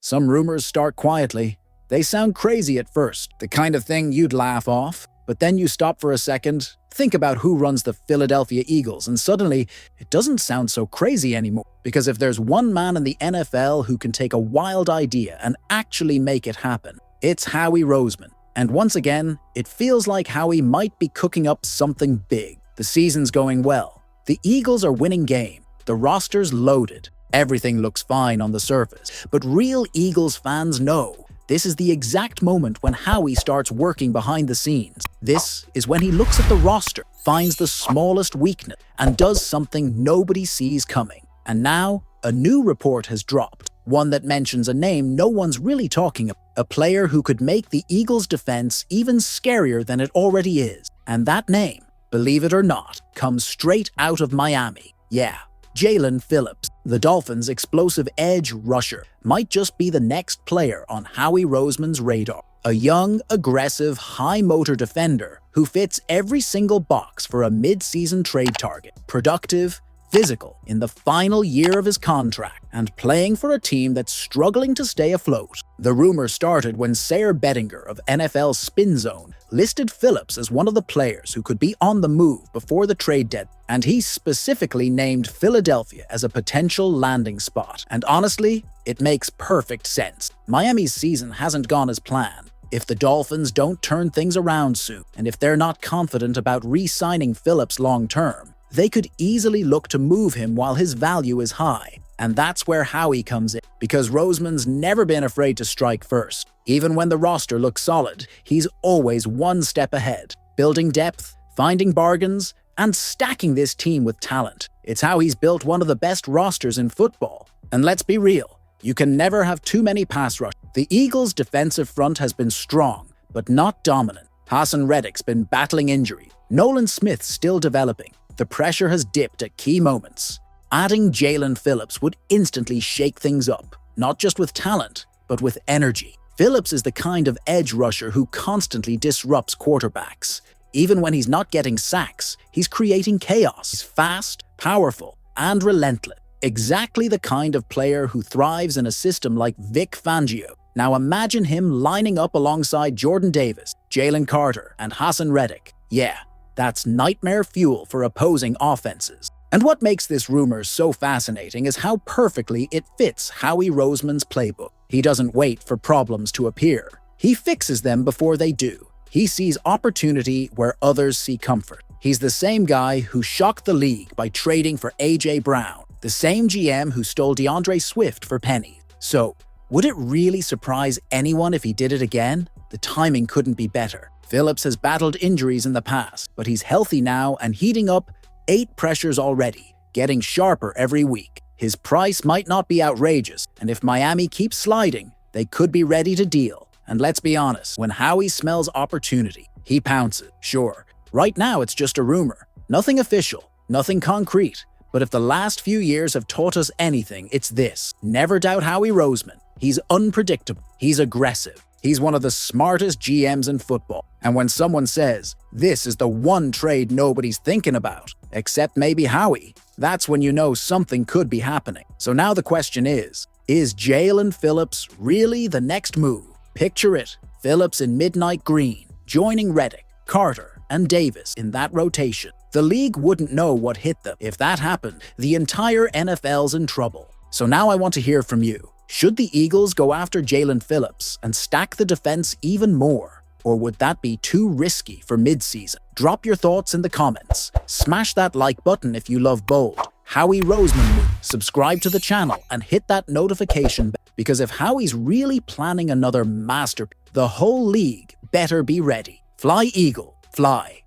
Some rumors start quietly. They sound crazy at first, the kind of thing you'd laugh off. But then you stop for a second, think about who runs the Philadelphia Eagles, and suddenly, it doesn't sound so crazy anymore. Because if there's one man in the NFL who can take a wild idea and actually make it happen, it's Howie Roseman. And once again, it feels like Howie might be cooking up something big. The season's going well. The Eagles are winning games. The roster's loaded. Everything looks fine on the surface. But real Eagles fans know this is the exact moment when Howie starts working behind the scenes. This is when he looks at the roster, finds the smallest weakness, and does something nobody sees coming. And now, a new report has dropped. One that mentions a name no one's really talking about. A player who could make the Eagles' defense even scarier than it already is. And that name, believe it or not, comes straight out of Miami. Yeah, Jalen Phillips. The Dolphins' explosive edge rusher might just be the next player on Howie Roseman's radar. A young, aggressive, high-motor defender who fits every single box for a mid-season trade target. Productive, physical, in the final year of his contract, and playing for a team that's struggling to stay afloat. The rumor started when Sayer Bettinger of NFL Spin Zone listed Phillips as one of the players who could be on the move before the trade deadline, and he specifically named Philadelphia as a potential landing spot. And honestly, it makes perfect sense. Miami's season hasn't gone as planned. If the Dolphins don't turn things around soon, and if they're not confident about re-signing Phillips long-term, they could easily look to move him while his value is high. And that's where Howie comes in, because Roseman's never been afraid to strike first. Even when the roster looks solid, he's always one step ahead, building depth, finding bargains, and stacking this team with talent. It's how he's built one of the best rosters in football. And let's be real, you can never have too many pass rushers. The Eagles' defensive front has been strong, but not dominant. Hassan Reddick's been battling injury. Nolan Smith's still developing. The pressure has dipped at key moments. Adding Jalen Phillips would instantly shake things up, not just with talent, but with energy. Phillips is the kind of edge rusher who constantly disrupts quarterbacks. Even when he's not getting sacks, he's creating chaos. He's fast, powerful, and relentless. Exactly the kind of player who thrives in a system like Vic Fangio. Now imagine him lining up alongside Jordan Davis, Jalen Carter, and Hassan Reddick. Yeah, that's nightmare fuel for opposing offenses. And what makes this rumor so fascinating is how perfectly it fits Howie Roseman's playbook. He doesn't wait for problems to appear. He fixes them before they do. He sees opportunity where others see comfort. He's the same guy who shocked the league by trading for A.J. Brown, the same GM who stole DeAndre Swift for pennies. So, would it really surprise anyone if he did it again? The timing couldn't be better. Phillips has battled injuries in the past, but he's healthy now and heating up 8 pressures already, getting sharper every week. His price might not be outrageous, and if Miami keeps sliding, they could be ready to deal. And let's be honest, when Howie smells opportunity, he pounces. Sure, right now it's just a rumor. Nothing official, nothing concrete. But if the last few years have taught us anything, it's this. Never doubt Howie Roseman. He's unpredictable. He's aggressive. He's one of the smartest GMs in football. And when someone says, this is the one trade nobody's thinking about, except maybe Howie, that's when you know something could be happening. So now the question is Jalen Phillips really the next move? Picture it, Phillips in midnight green, joining Reddick, Carter, and Davis in that rotation. The league wouldn't know what hit them. If that happened, the entire NFL's in trouble. So now I want to hear from you. Should the Eagles go after Jalen Phillips and stack the defense even more? Or would that be too risky for mid-season? Drop your thoughts in the comments. Smash that like button if you love bold Howie Roseman move. Subscribe to the channel and hit that notification bell, because if Howie's really planning another masterpiece, the whole league better be ready. Fly Eagle, fly.